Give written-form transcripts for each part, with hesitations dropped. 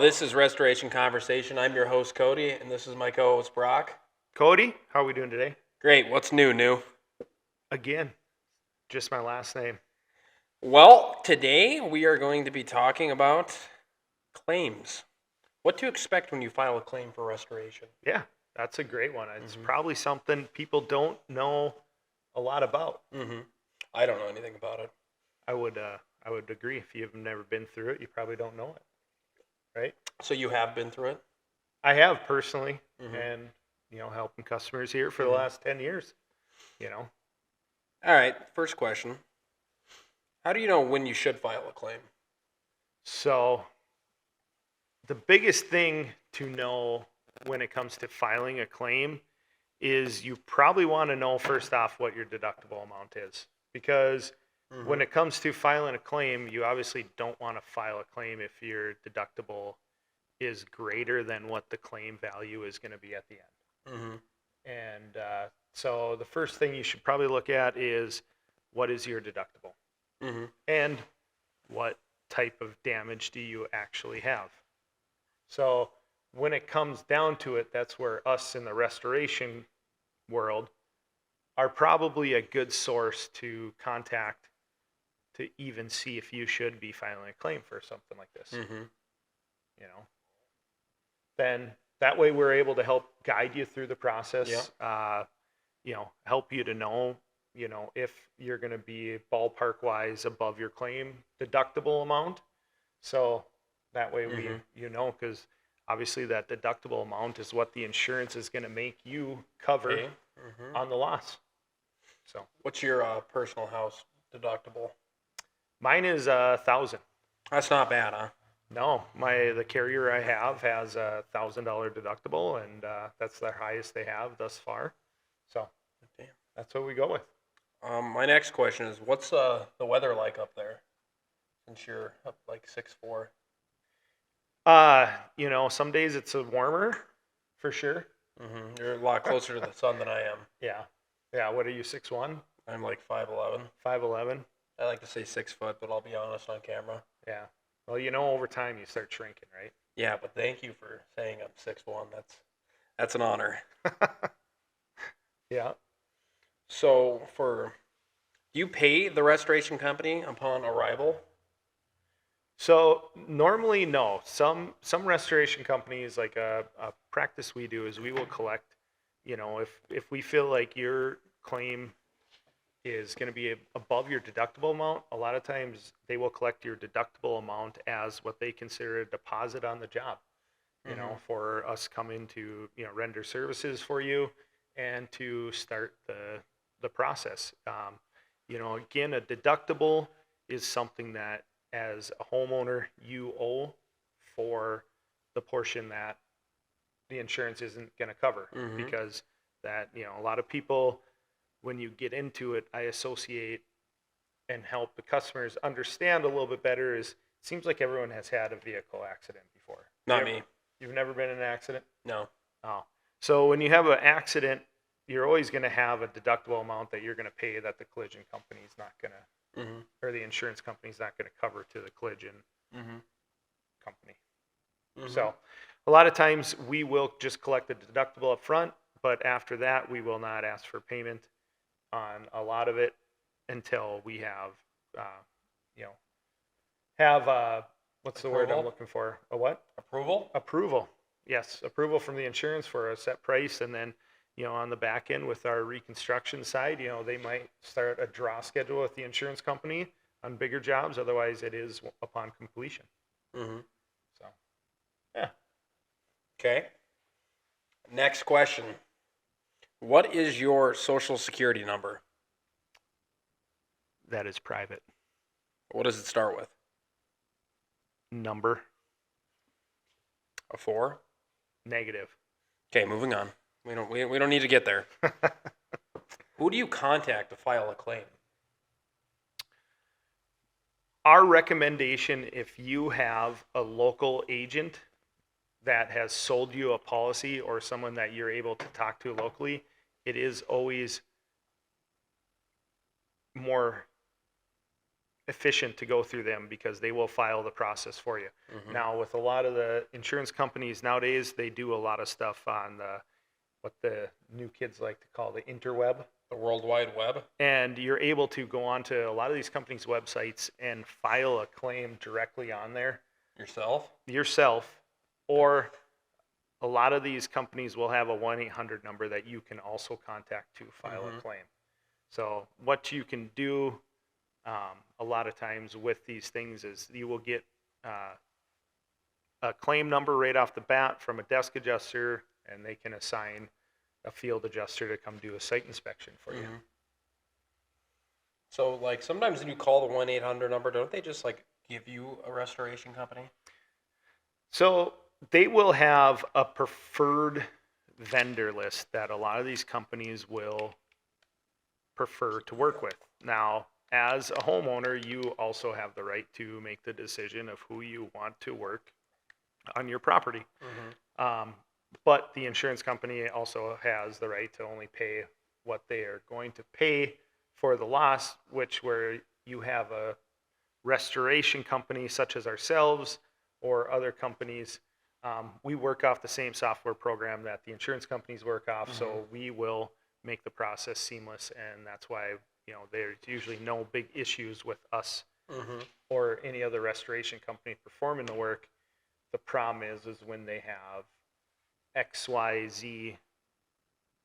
this is Restoration Conversation. I'm your host, Cody, and this is my co-host, Brock. Cody, how are we doing today? Great. What's new? Again, just my last name. Well, today we are going to be talking about claims. What to expect when you file a claim for restoration. Yeah, that's a great one. It's probably something people don't know a lot about. I don't know anything about it. I would agree. If you've never been through it, you probably don't know it, right? So you have been through it? I have personally, and helping customers here for the last 10 years. All right. First question: how do you know when you should file a claim? So the biggest thing to know when it comes to filing a claim is you probably want to know first off what your deductible amount is, because when it comes to filing a claim, you obviously don't want to file a claim if your deductible is greater than what the claim value is going to be at the end. And so the first thing you should probably look at is what is your deductible and what type of damage do you actually have. So when it comes down to it, that's where us in the restoration world are probably a good source to contact to even see if you should be filing a claim for something like this. Then that way we're able to help guide you through the process. Help you to know, if you're going to be ballpark wise above your claim deductible amount. So that way we, because obviously that deductible amount is what the insurance is going to make you cover on the loss. So what's your personal house deductible? Mine is 1,000. That's not bad, huh? No, the carrier I have has a $1,000 deductible, and that's the highest they have thus far. So that's what we go with. My next question is, what's the weather like up there? Since you're up like 6'4". Some days it's warmer, for sure. You're a lot closer to the sun than I am. Yeah. What are you, 6'1"? I'm like 5'11". 5'11". I like to say 6 foot, but I'll be honest on camera. Yeah. Well, over time you start shrinking, right? Yeah, but thank you for saying I'm 6'1". That's an honor. Yeah. So do you pay the restoration company upon arrival? So normally, no. Some restoration companies, like a practice we do, is we will collect, if we feel like your claim is going to be above your deductible amount, a lot of times they will collect your deductible amount as what they consider a deposit on the job, for us coming to, render services for you and to start the process. Again, a deductible is something that as a homeowner you owe for the portion that the insurance isn't going to cover, because that, a lot of people, when you get into it, I associate and help the customers understand a little bit better is, it seems like everyone has had a vehicle accident before. Not me. You've never been in an accident? No. Oh. So when you have an accident, you're always going to have a deductible amount that you're going to pay that the collision company's not going to, or the insurance company's not going to cover to the collision company. So a lot of times we will just collect the deductible up front, but after that we will not ask for payment on a lot of it until we have, what's the word I'm looking for? A what? Approval? Approval. Yes, approval from the insurance for a set price, and then, on the back end with our reconstruction side, they might start a draw schedule with the insurance company on bigger jobs. Otherwise, it is upon completion. So, yeah. Okay. Next question. What is your social security number? That is private. What does it start with? Number. A 4? Negative. Okay, moving on. We don't need to get there. Who do you contact to file a claim? Our recommendation, if you have a local agent that has sold you a policy or someone that you're able to talk to locally, it is always more efficient to go through them because they will file the process for you. Mhm. Now, with a lot of the insurance companies nowadays, they do a lot of stuff on what the new kids like to call the interweb. The World Wide Web. And you're able to go onto a lot of these companies' websites and file a claim directly on there Yourself. yourself, or a lot of these companies will have a 1-800 number that you can also contact to file a claim. So what you can do a lot of times with these things is you will get a claim number right off the bat from a desk adjuster, and they can assign a field adjuster to come do a site inspection for you. So, like, sometimes when you call the 1-800 number, don't they just, like, give you a restoration company? So they will have a preferred vendor list that a lot of these companies will prefer to work with. Now, as a homeowner, you also have the right to make the decision of who you want to work on your property. But the insurance company also has the right to only pay what they are going to pay for the loss, which where you have a restoration company such as ourselves or other companies, we work off the same software program that the insurance companies work off, so we will make the process seamless, and that's why there's usually no big issues with us or any other restoration company performing the work. The problem is when they have XYZ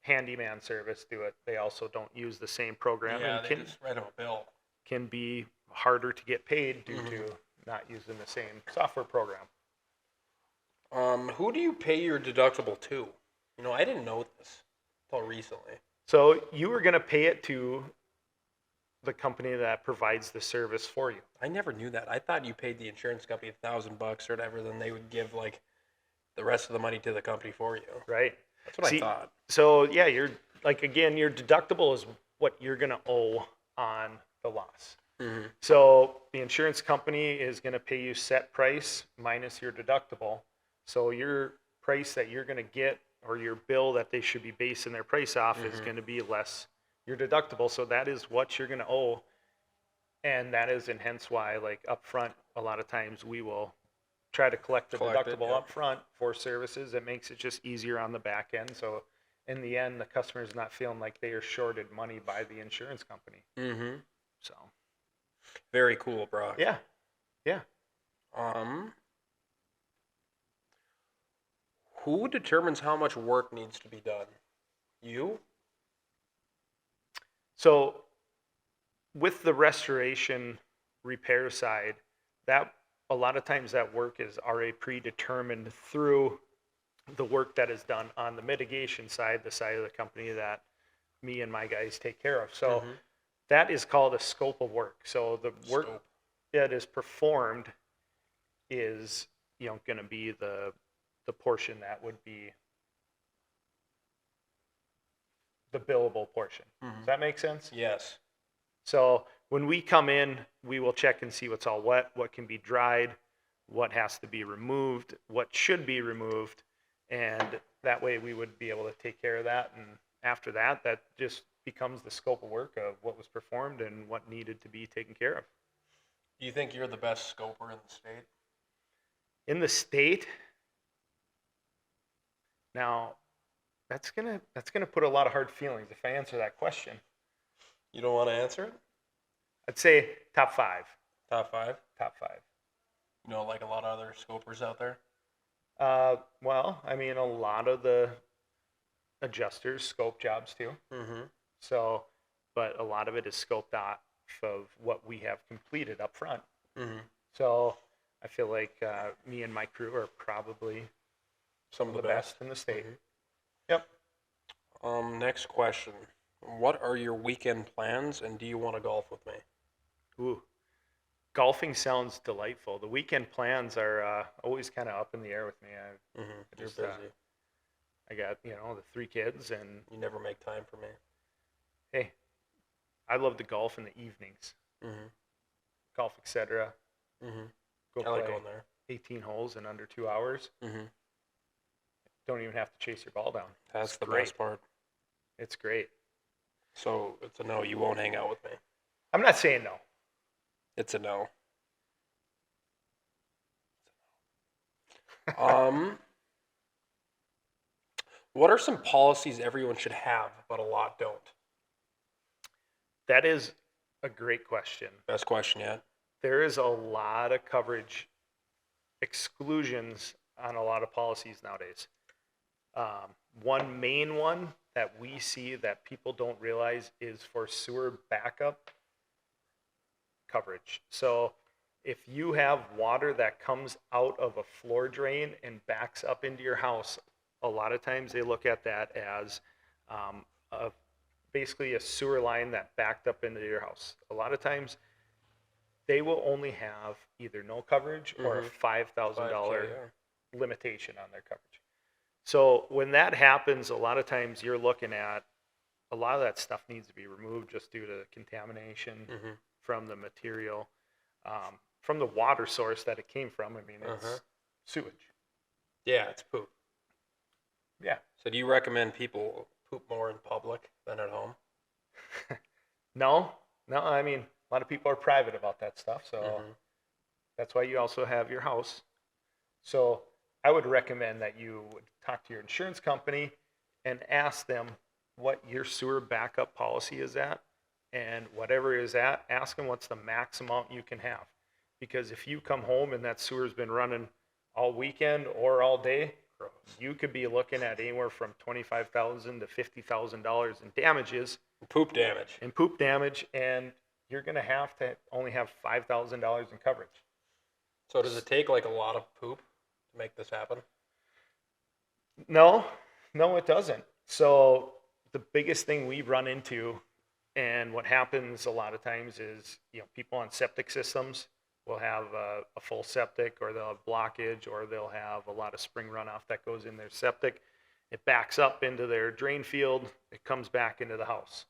handyman service do it, they also don't use the same program, Yeah, and they just write them a bill. can be harder to get paid due to not using the same software program. Who do you pay your deductible to? I didn't know this until recently. So you were going to pay it to the company that provides the service for you. I never knew that. I thought you paid the insurance company $1,000 or whatever, then they would give like the rest of the money to the company for you. Right. That's what I thought. So yeah, you're like, again, your deductible is what you're going to owe on the loss. So the insurance company is going to pay you set price minus your deductible. So your price that you're going to get, or your bill that they should be basing their price off, is going to be less your deductible. So that is what you're going to owe. And that is, and hence why, like, up front, a lot of times we will try to collect the deductible up front for services. It makes it just easier on the back end. So in the end, the customer is not feeling like they are shorted money by the insurance company. So Very cool, Brock. yeah. Who determines how much work needs to be done? You? So with the restoration repair side, that a lot of times that work is already predetermined through the work that is done on the mitigation side, the side of the company that me and my guys take care of. So that is called a scope of work. So the work that is performed is going to be the portion that would be the billable portion. Does that make sense? Yes. So when we come in, we will check and see what's all wet, what can be dried, what has to be removed, what should be removed, and that way we would be able to take care of that. And after that, that just becomes the scope of work of what was performed and what needed to be taken care of. Do you think you're the best scoper in the state? In the state? Now, that's gonna put a lot of hard feelings if I answer that question. You don't want to answer it? I'd say top 5. Top 5? Top 5. Like a lot of other scopers out there? Well, I mean, a lot of the adjusters scope jobs too. So, but a lot of it is scoped off of what we have completed up front. So I feel like me and my crew are probably Some of the best in the state. Yep. Next question. What are your weekend plans, and do you want to golf with me? Ooh, golfing sounds delightful. The weekend plans are always kind of up in the air with me. You're busy. I got the 3 kids, and You never make time for me. hey, I love to golf in the evenings. Golf, etc. Go I like play going there. 18 holes in under 2 hours. Don't even have to chase your ball down. That's It's the great. best part. It's great. So it's a no, you won't hang out with me. I'm not saying no. It's a no. Um, what are some policies everyone should have, but a lot don't? That is a great question. Best question yet. There is a lot of coverage exclusions on a lot of policies nowadays. One main one that we see that people don't realize is for sewer backup coverage. So if you have water that comes out of a floor drain and backs up into your house, a lot of times they look at that as a, basically a sewer line that backed up into your house. A lot of times they will only have either no coverage or a $5,000 5K, yeah. limitation on their coverage. So when that happens, a lot of times you're looking at a lot of that stuff needs to be removed just due to contamination from the material, from the water source that it came from. I mean, it's sewage. Yeah, it's poop. Yeah. So do you recommend people poop more in public than at home? No, I mean, a lot of people are private about that stuff. So that's why you also have your house. So I would recommend that you would talk to your insurance company and ask them what your sewer backup policy is at, and whatever is at, ask them what's the max amount you can have. Because if you come home and that sewer's been running all weekend or all day, you could be looking at anywhere from $25,000 to $50,000 in damages. Poop damage. And poop damage, and you're going to have to only have $5,000 in coverage. So does it take like a lot of poop to make this happen? No, it doesn't. So the biggest thing we run into, and what happens a lot of times is, people on septic systems will have a full septic, or they'll have blockage, or they'll have a lot of spring runoff that goes in their septic. It backs up into their drain field. It comes back into the house.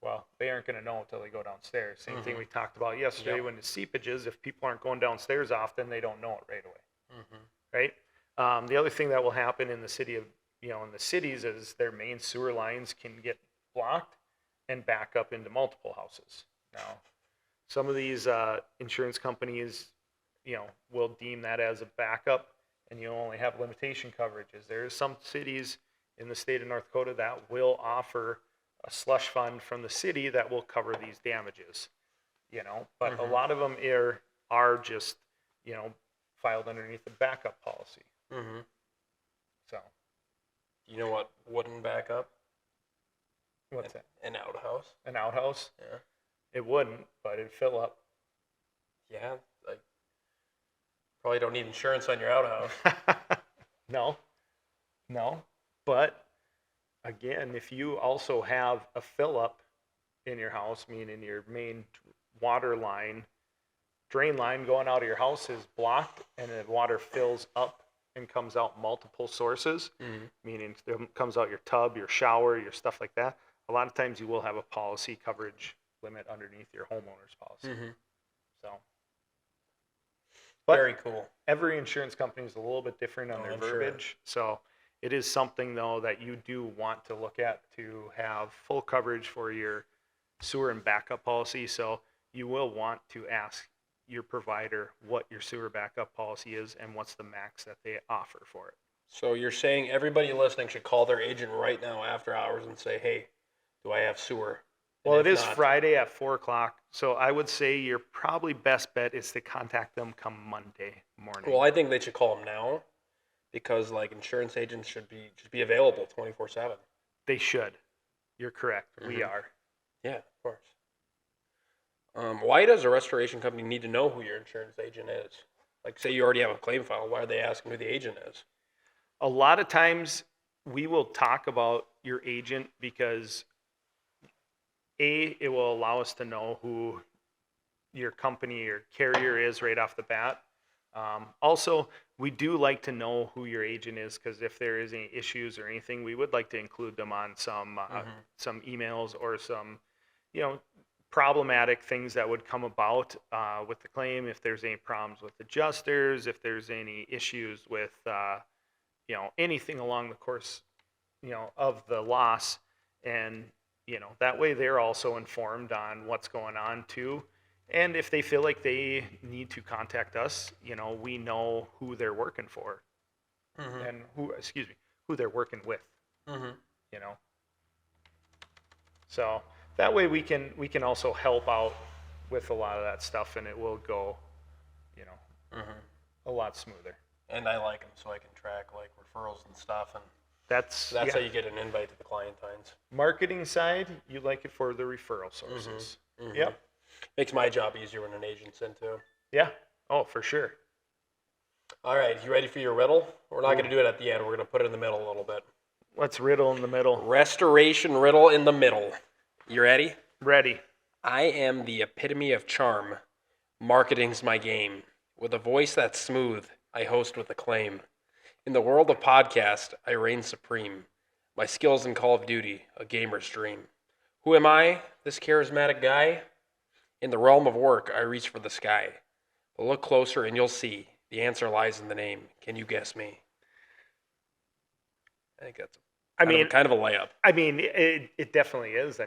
Well, they aren't going to know until they go downstairs. Same thing we talked about yesterday when the seepages, if people aren't going downstairs often, they don't know it right away. Right? The other thing that will happen in the city of, in the cities is their main sewer lines can get blocked and back up into multiple houses. Now, some of these insurance companies, will deem that as a backup, and you only have limitation coverages. There are some cities in the state of North Dakota that will offer a slush fund from the city that will cover these damages, but a lot of them are just, filed underneath the backup policy. So, you know what wouldn't back up? What's that? An outhouse. An outhouse? Yeah. It wouldn't, but it'd fill up. Yeah, like probably don't need insurance on your outhouse. No, but again, if you also have a fill up in your house, meaning your main water line, drain line going out of your house is blocked, and the water fills up and comes out multiple sources, meaning it comes out your tub, your shower, your stuff like that. A lot of times you will have a policy coverage limit underneath your homeowner's policy. So, but very cool. Every insurance company is a little bit different on their verbiage. So it is something, though, that you do want to look at to have full coverage for your sewer and backup policy. So you will want to ask your provider what your sewer backup policy is and what's the max that they offer for it. So you're saying everybody listening should call their agent right now after hours and say, hey, do I have sewer? Well, it is Friday at 4:00. So I would say your probably best bet is to contact them come Monday morning. Well, I think they should call them now, because like insurance agents should be available 24/7. They should. You're correct. We are. Yeah, of course. Why does a restoration company need to know who your insurance agent is? Like, say you already have a claim file, why are they asking who the agent is? A lot of times we will talk about your agent because it will allow us to know who your company or carrier is right off the bat. Also, we do like to know who your agent is, because if there is any issues or anything, we would like to include them on some emails or some, problematic things that would come about with the claim. If there's any problems with adjusters, if there's any issues with, anything along the course, of the loss, and that way they're also informed on what's going on too. And if they feel like they need to contact us, we know who they're working for Mm-hmm. and who they're working with, Mm-hmm. you know. So that way we can also help out with a lot of that stuff, and it will go, Mm-hmm. a lot smoother. And I like them so I can track like referrals and stuff, and That's that's how yeah. you get an invite to the Clientines. Marketing side, you like it for the referral sources. Mhm. Yep. Makes my job easier when an agent's in too. Yeah. Oh, for sure. All right, you ready for your riddle? We're not Ooh. going to do it at the end. We're going to put it in the middle a little bit. Let's riddle in the middle. Restoration riddle in the middle. You ready? Ready. I am the epitome of charm. Marketing's my game. With a voice that's smooth, I host with acclaim. In the world of podcast, I reign supreme. My skills in Call of Duty, a gamer's dream. Who am I? This charismatic guy? In the realm of work, I reach for the sky. But look closer and you'll see. The answer lies in the name. Can you guess me? I think that's kind of a layup. It definitely is.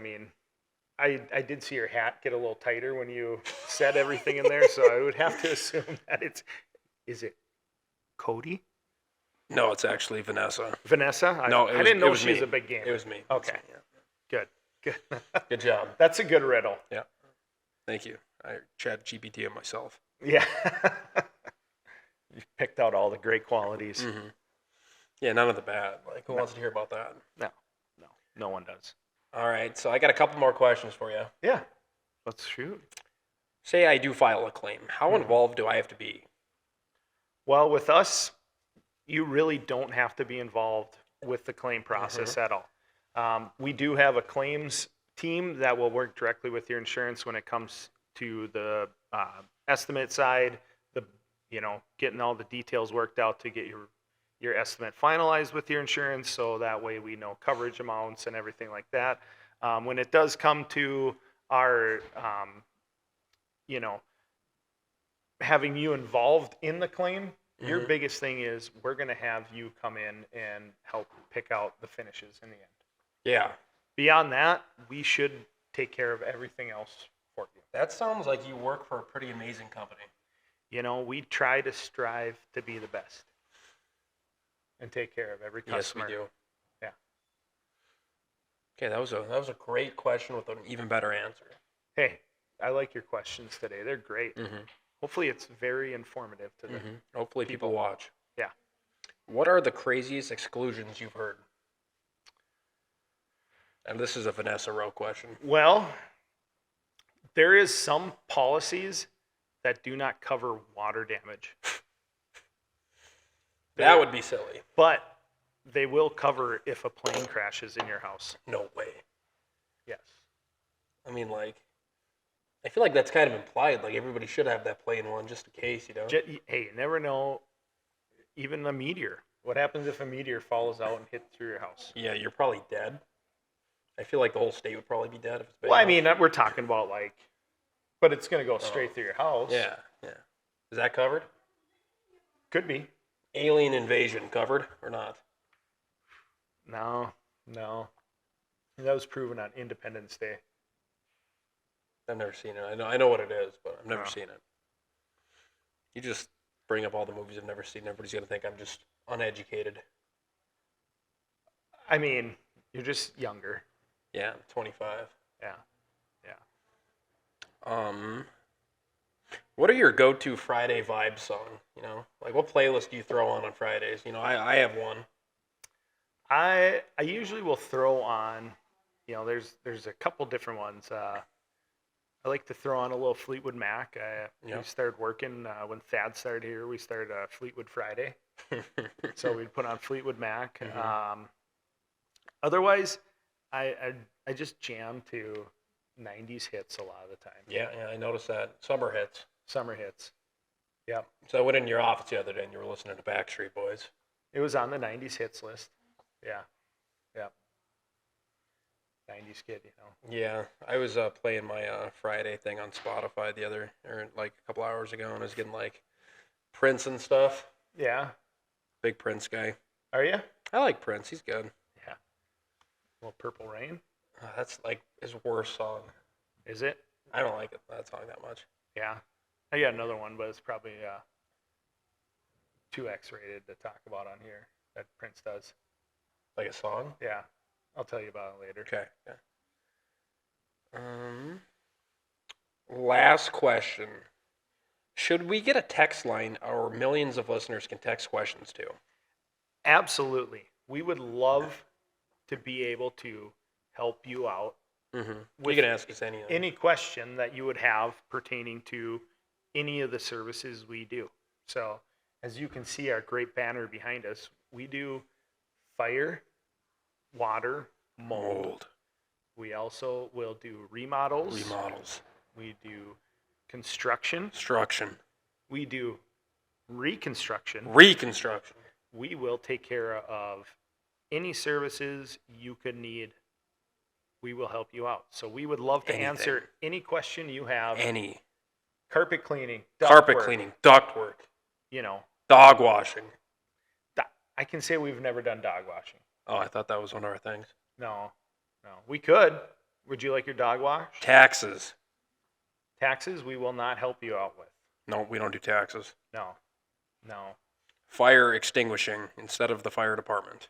I did see your hat get a little tighter when you said everything in there, so I would have to assume that is it Cody? No, it's actually Vanessa. Vanessa? No, I didn't know it was she's me. a big gamer. It was me. Okay. Good. Good job. That's a good riddle. Yeah. Thank you. I chat GPT it myself. Yeah. You picked out all the great qualities. Mm-hmm. Yeah, none of the bad. Like, who wants to hear about that? No one does. All right, so I got a couple more questions for you. Yeah. Let's shoot. Say I do file a claim. How involved do I have to be? Well, with us, you really don't have to be involved with the claim process at all. We do have a claims team that will work directly with your insurance when it comes to the estimate side, getting all the details worked out to get your estimate finalized with your insurance, so that way we know coverage amounts and everything like that. When it does come to our, having you involved in the claim, your biggest thing is we're going to have you come in and help pick out the finishes in the end. Yeah. Beyond that, we should take care of everything else for you. That sounds like you work for a pretty amazing company. We try to strive to be the best and take care of every customer. Yes, we do. Yeah. Okay, that was a great question with an even better answer. Hey, I like your questions today. They're great. Mm-hmm. Hopefully it's very informative to them. Hopefully people watch. Yeah. What are the craziest exclusions you've heard? And this is a Vanessa Rowe question. Well, there is some policies that do not cover water damage. That would be silly. But they will cover if a plane crashes in your house. No way. Yes. I mean, like, I feel like that's kind of implied. Like, everybody should have that plane one just in case, Hey, you never know. Even a meteor. What happens if a meteor falls out and hits through your house? Yeah, you're probably dead. I feel like the whole state would probably be dead if it's big. Well, enough. we're talking about but it's going to go straight through your house. Yeah. Is that covered? Could be. Alien invasion covered or not? No. That was proven on Independence Day. I've never seen it. I know what it is, but I've never No. seen it. You just bring up all the movies I've never seen. Everybody's gonna think I'm just uneducated. You're just younger. Yeah, I'm 25. Yeah. What are your go-to Friday vibe song? Like what playlist do you throw on Fridays? I have one. I usually will throw on, there's a couple different ones. I like to throw on a little Fleetwood Mac. We started working when Thad started here. We started Fleetwood Friday, so we'd put on Fleetwood Mac. Otherwise, I just jam to 90s hits a lot of the time. Yeah, I noticed that. Summer hits. Summer hits. Yeah. So I went into your office the other day and you were listening to Backstreet Boys. It was on the 90s hits list. Yeah. 90s kid, Yeah, I was playing my Friday thing on Spotify a couple hours ago, and I was getting like Prince and stuff. Yeah. Big Prince guy. Are you? I like Prince. He's good. Yeah. Well, Purple Rain. That's like his worst song. Is it? I don't like that song that much. Yeah. I got another one, but it's probably too X-rated to talk about on here that Prince does. Like a song? Yeah. I'll tell you about it later. Okay. Yeah. Last question. Should we get a text line our millions of listeners can text questions to? Absolutely. We would love to be able to help you out Mm-hmm. You with can ask us anything. any question that you would have pertaining to any of the services we do. So, as you can see, our great banner behind us, we do fire, water, mold. We also will do remodels. We do construction. We do reconstruction. We will take care of any services you could need. We will help you out. So we would love to answer any question you have. Any. Carpet cleaning, ductwork, you know, dog washing. I can say we've never done dog washing. Oh, I thought that was one of our things. No. We could. Would you like your dog washed? Taxes, we will not help you out with. no, we don't do taxes. No. Fire extinguishing instead of the fire department.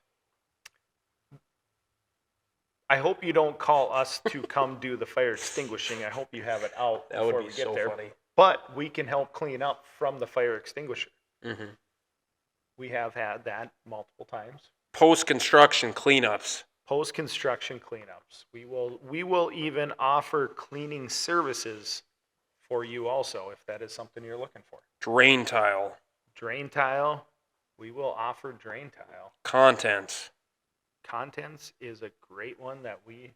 I hope you don't call us to come do the fire extinguishing. I hope you have it out That before would be we get so there. funny. But we can help clean up from the fire extinguisher. Mm-hmm. We have had that multiple times. Post-construction cleanups. Post-construction cleanups. We will even offer cleaning services for you also if that is something you're looking for. Drain tile. Drain tile. We will offer drain tile. Contents. Contents is a great one that we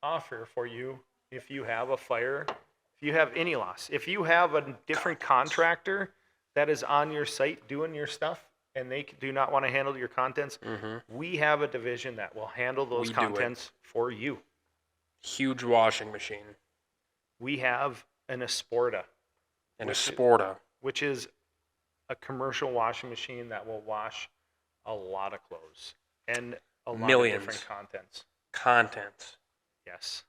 offer for you if you have a fire, if you have any loss. If you have a different contractor that is on your site doing your stuff and they do not want to handle your contents, we have a division that will handle those contents for you. Huge washing machine. We have an Esporta. Which is a commercial washing machine that will wash a lot of clothes and a lot of different contents. Yes.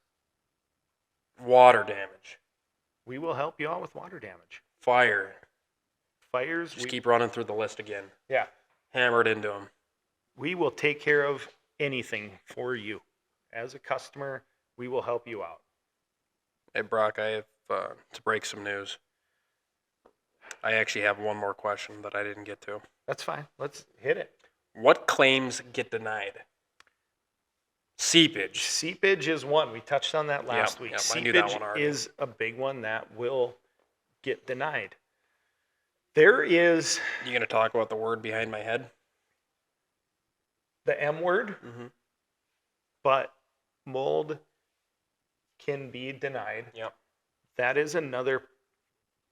Water damage. We will help you out with water damage. Fires. Just keep running through the list again. Yeah. Hammer it into them. We will take care of anything for you. As a customer, we will help you out. Hey, Brock, I have to break some news. I actually have one more question that I didn't get to. That's fine. Let's hit it. What claims get denied? Seepage. Seepage is one. We touched on that last week. Yep, Seepage is a big one that will get denied. There is... You going to talk about the word behind my head? The M word? Mm-hmm. But mold can be denied. Yep. That is another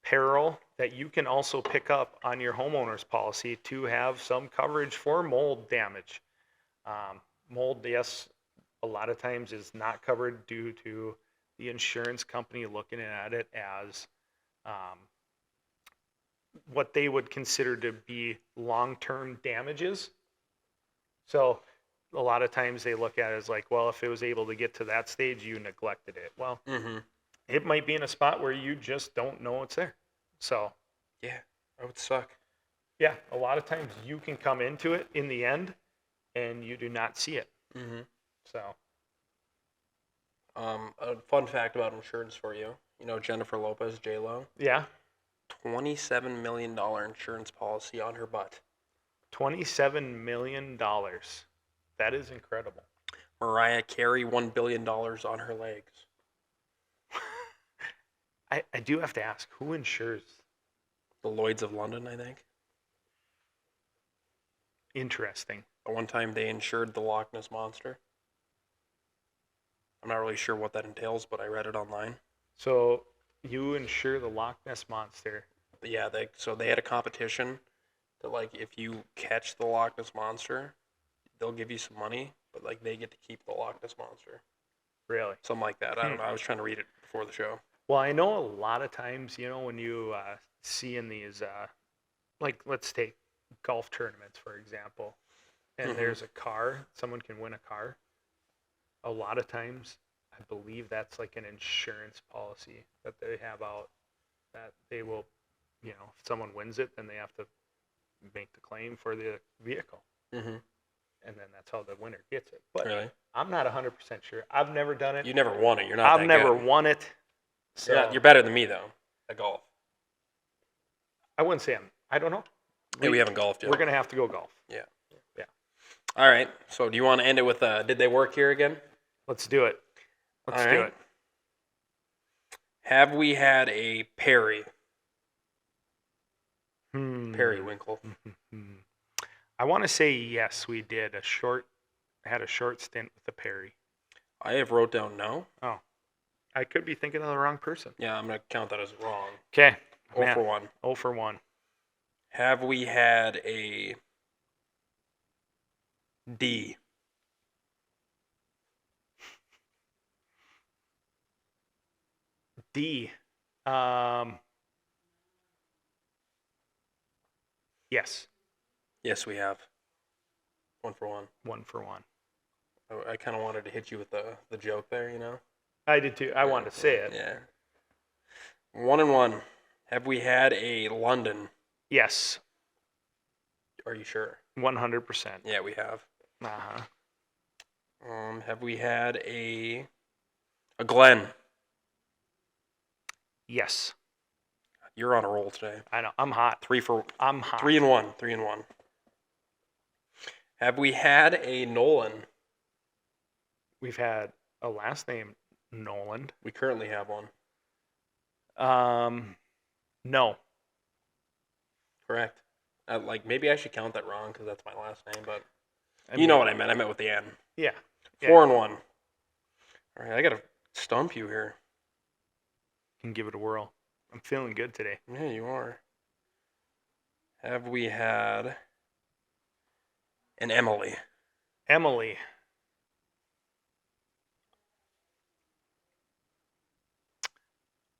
peril that you can also pick up on your homeowner's policy to have some coverage for mold damage. Mold, yes, a lot of times is not covered due to the insurance company looking at it as what they would consider to be long-term damages. So a lot of times they look at it as like, well, if it was able to get to that stage, you neglected it. Well, it might be in a spot where you just don't know it's there. So yeah, that would suck. Yeah, a lot of times you can come into it in the end and you do not see it. So a fun fact about insurance for you. You know Jennifer Lopez, J-Lo? Yeah. $27 million insurance policy on her butt. $27 million. That is incredible. Mariah Carey, $1 billion on her legs. I do have to ask, who insures? The Lloyds of London, I think. Interesting. One time they insured the Loch Ness Monster. I'm not really sure what that entails, but I read it online. So you insure the Loch Ness Monster. Yeah, they had a competition that, like, if you catch the Loch Ness Monster, they'll give you some money, but, like, they get to keep the Loch Ness Monster. Really? Something like that. I don't know. I was trying to read it before the show. Well, I know a lot of times, when you see in these, like, let's take golf tournaments, for example, and there's a car, someone can win a car. A lot of times, believe that's like an insurance policy that they have out, that they will, if someone wins it, then they have to make the claim for the vehicle. Mm-hmm. And then that's how the winner gets it. But Really? I'm not 100% sure. I've never done it. You never won it. You're not I've that never good. won it. So You're better than me, though, at golf. I wouldn't say I don't know. Hey, we haven't golfed yet. We're going to have to go golf. Yeah. Yeah. All right. So do you want to end it with did they work here again? Let's do it. Let's All do right. it. Have we had a Perry? Periwinkle. I want to say yes, we did. Had a short stint with the Perry. I have wrote down no. Oh. I could be thinking of the wrong person. Yeah, I'm going to count that as wrong. Okay. 0 for 1. 0 for 1. Have we had a D? D. Yes. Yes, we have. 1 for 1. 1 for 1. I kind of wanted to hit you with the joke there, you know? I did too. I wanted to say it. Yeah. 1 and 1. Have we had a London? Yes. Are you sure? 100%. Yeah, we have. Uh-huh. Have we had a Glen? Yes. You're on a roll today. I know. I'm hot. 3 for I'm hot. 3 and 1. 3 and 1. Have we had a Nolan? We've had a last name Nolan. We currently have one. No. Correct. Maybe I should count that wrong because that's my last name, but I you know mean, what I meant. I meant with the N. Yeah. 4 and 1. All right, I gotta stump you here. Can give it a whirl. I'm feeling good today. Yeah, you are. Have we had an Emily? Emily.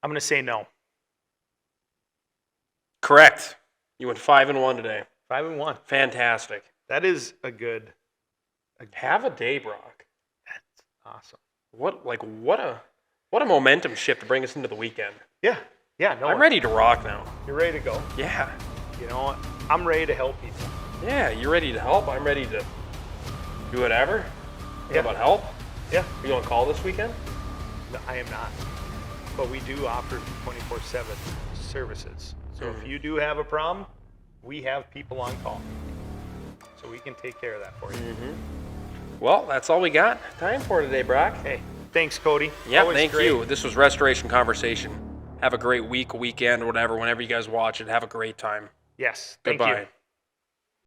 I'm going to say no. Correct. You went 5 and 1 today. 5 and 1. Fantastic. That is a good. Have a day, Brock. That's awesome. What a momentum shift to bring us into the weekend. Yeah. Yeah. No. I'm ready to rock now. You're ready to go. Yeah. You know what? I'm ready to help people. Yeah, you're ready to help. I'm ready to do whatever. Yeah. How about help? Yeah. You on call this weekend? No, I am not. But we do offer 24/7 services. So if you do have a problem, we have people on call. So we can take care of that for you. Mm-hmm. Well, that's all we got time for today, Brock. Hey, thanks, Cody. Yeah, Always thank great. you. This was Restoration Conversation. Have a great week, weekend, whatever. Whenever you guys watch it, have a great time. Yes. Thank you. Goodbye.